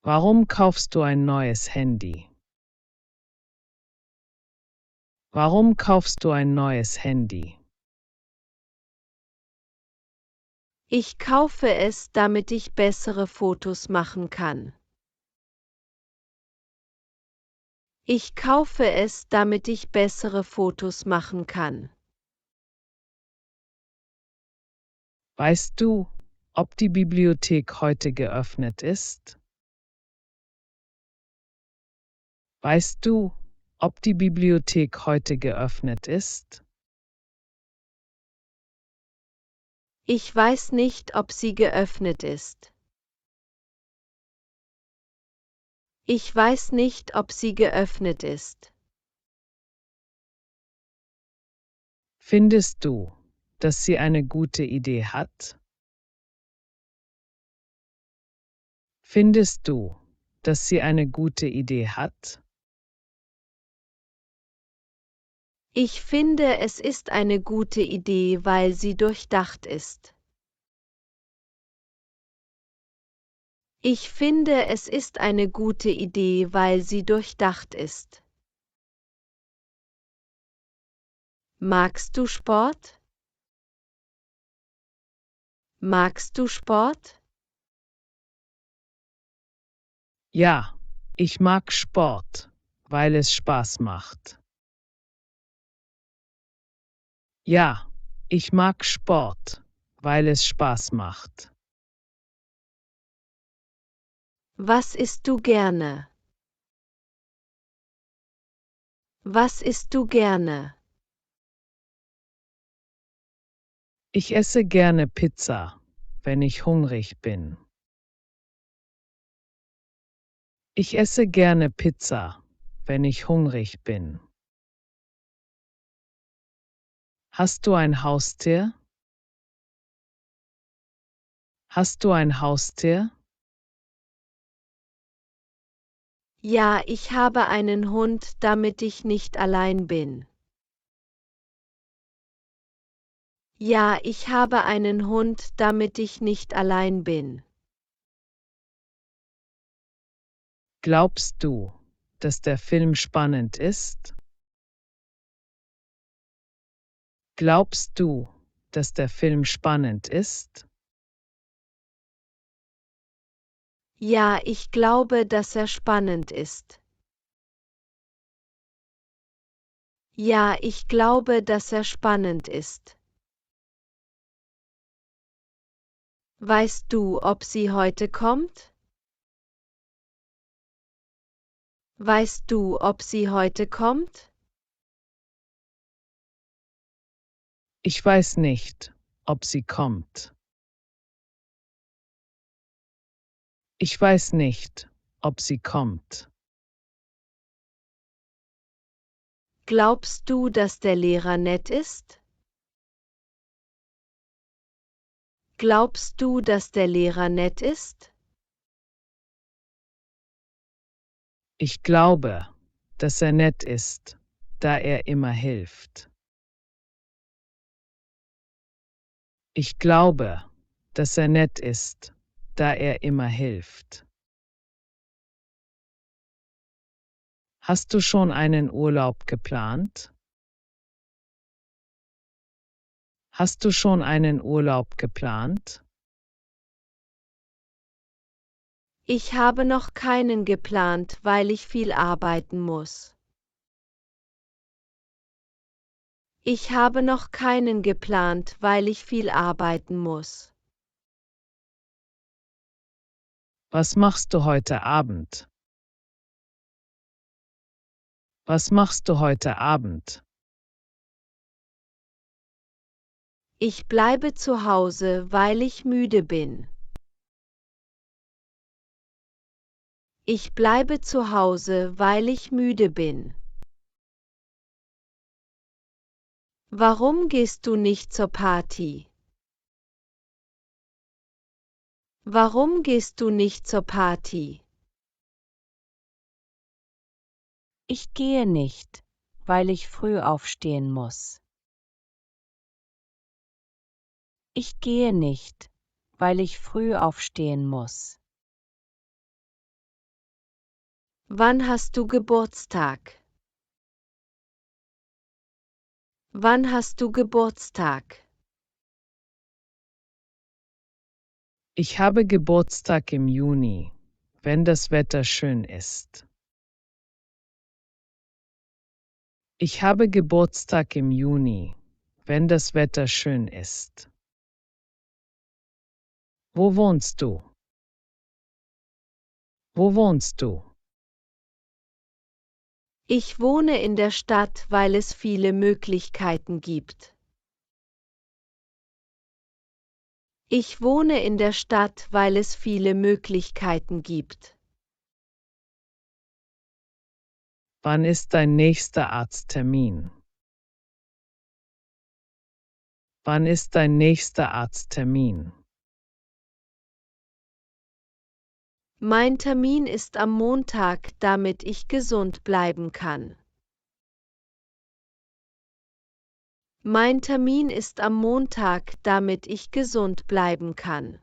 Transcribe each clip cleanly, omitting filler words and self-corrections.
Warum kaufst du ein neues Handy? Warum kaufst du ein neues Handy? Ich kaufe es, damit ich bessere Fotos machen kann. Ich kaufe es, damit ich bessere Fotos machen kann. Weißt du, ob die Bibliothek heute geöffnet ist? Weißt du, ob die Bibliothek heute geöffnet ist? Ich weiß nicht, ob sie geöffnet ist. Ich weiß nicht, ob sie geöffnet ist. Findest du, dass sie eine gute Idee hat? Findest du, dass sie eine gute Idee hat? Ich finde, es ist eine gute Idee, weil sie durchdacht ist. Ich finde, es ist eine gute Idee, weil sie durchdacht ist. Magst du Sport? Magst du Sport? Ja, ich mag Sport, weil es Spaß macht. Ja, ich mag Sport, weil es Spaß macht. Was isst du gerne? Was isst du gerne? Ich esse gerne Pizza, wenn ich hungrig bin. Ich esse gerne Pizza, wenn ich hungrig bin. Hast du ein Haustier? Hast du ein Haustier? Ja, ich habe einen Hund, damit ich nicht allein bin. Ja, ich habe einen Hund, damit ich nicht allein bin. Glaubst du, dass der Film spannend ist? Glaubst du, dass der Film spannend ist? Ja, ich glaube, dass er spannend ist. Ja, ich glaube, dass er spannend ist. Weißt du, ob sie heute kommt? Weißt du, ob sie heute kommt? Ich weiß nicht, ob sie kommt. Ich weiß nicht, ob sie kommt. Glaubst du, dass der Lehrer nett ist? Glaubst du, dass der Lehrer nett ist? Ich glaube, dass er nett ist, da er immer hilft. Ich glaube, dass er nett ist, da er immer hilft. Hast du schon einen Urlaub geplant? Hast du schon einen Urlaub geplant? Ich habe noch keinen geplant, weil ich viel arbeiten muss. Ich habe noch keinen geplant, weil ich viel arbeiten muss. Was machst du heute Abend? Was machst du heute Abend? Ich bleibe zu Hause, weil ich müde bin. Ich bleibe zu Hause, weil ich müde bin. Warum gehst du nicht zur Party? Warum gehst du nicht zur Party? Ich gehe nicht, weil ich früh aufstehen muss. Ich gehe nicht, weil ich früh aufstehen muss. Wann hast du Geburtstag? Wann hast du Geburtstag? Ich habe Geburtstag im Juni, wenn das Wetter schön ist. Ich habe Geburtstag im Juni, wenn das Wetter schön ist. Wo wohnst du? Wo wohnst du? Ich wohne in der Stadt, weil es viele Möglichkeiten gibt. Ich wohne in der Stadt, weil es viele Möglichkeiten gibt. Wann ist dein nächster Arzttermin? Wann ist dein nächster Arzttermin? Mein Termin ist am Montag, damit ich gesund bleiben kann. Mein Termin ist am Montag, damit ich gesund bleiben kann.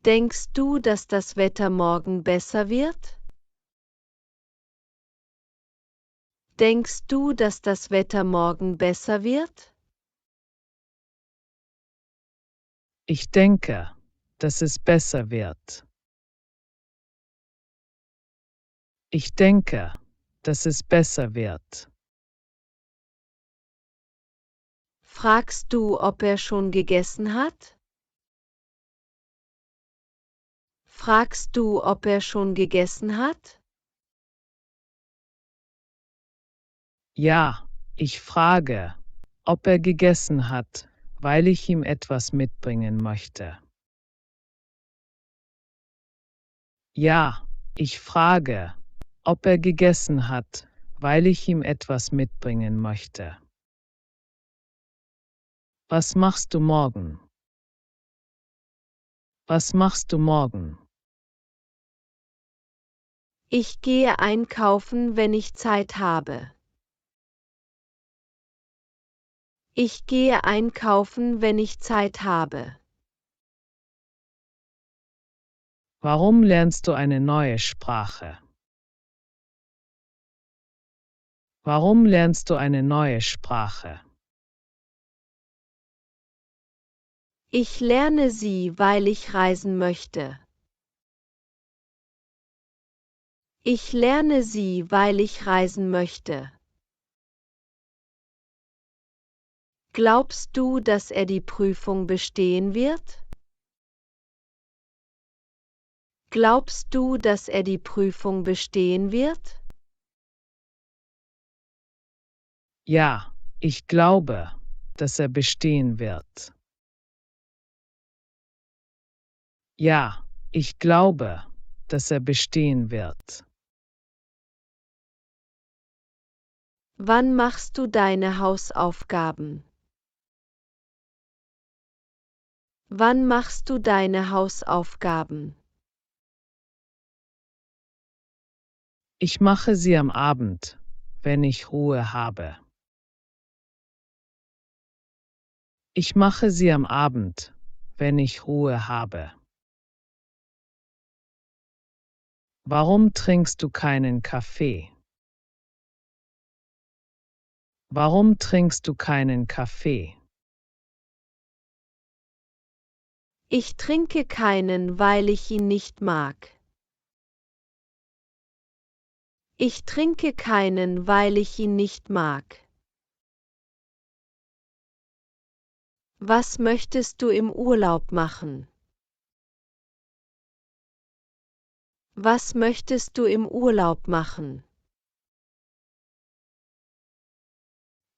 Denkst du, dass das Wetter morgen besser wird? Denkst du, dass das Wetter morgen besser wird? Ich denke, dass es besser wird. Ich denke, dass es besser wird. Fragst du, ob er schon gegessen hat? Fragst du, ob er schon gegessen hat? Ja, ich frage, ob er gegessen hat, weil ich ihm etwas mitbringen möchte. Ja, ich frage, ob er gegessen hat, weil ich ihm etwas mitbringen möchte. Was machst du morgen? Was machst du morgen? Ich gehe einkaufen, wenn ich Zeit habe. Ich gehe einkaufen, wenn ich Zeit habe. Warum lernst du eine neue Sprache? Warum lernst du eine neue Sprache? Ich lerne sie, weil ich reisen möchte. Ich lerne sie, weil ich reisen möchte. Glaubst du, dass er die Prüfung bestehen wird? Glaubst du, dass er die Prüfung bestehen wird? Ja, ich glaube, dass er bestehen wird. Ja, ich glaube, dass er bestehen wird. Wann machst du deine Hausaufgaben? Wann machst du deine Hausaufgaben? Ich mache sie am Abend, wenn ich Ruhe habe. Ich mache sie am Abend, wenn ich Ruhe habe. Warum trinkst du keinen Kaffee? Warum trinkst du keinen Kaffee? Ich trinke keinen, weil ich ihn nicht mag. Ich trinke keinen, weil ich ihn nicht mag. Was möchtest du im Urlaub machen? Was möchtest du im Urlaub machen?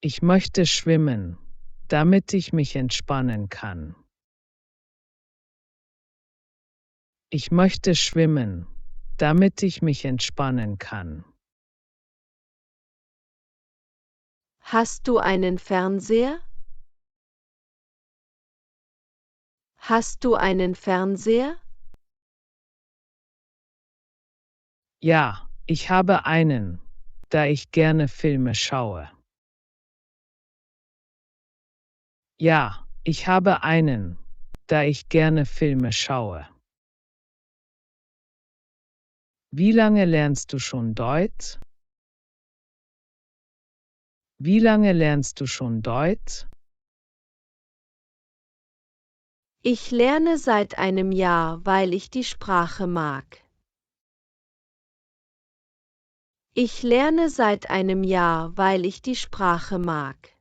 Ich möchte schwimmen, damit ich mich entspannen kann. Ich möchte schwimmen, damit ich mich entspannen kann. Hast du einen Fernseher? Hast du einen Fernseher? Ja, ich habe einen, da ich gerne Filme schaue. Ja, ich habe einen, da ich gerne Filme schaue. Wie lange lernst du schon Deutsch? Wie lange lernst du schon Deutsch? Ich lerne seit einem Jahr, weil ich die Sprache mag. Ich lerne seit einem Jahr, weil ich die Sprache mag.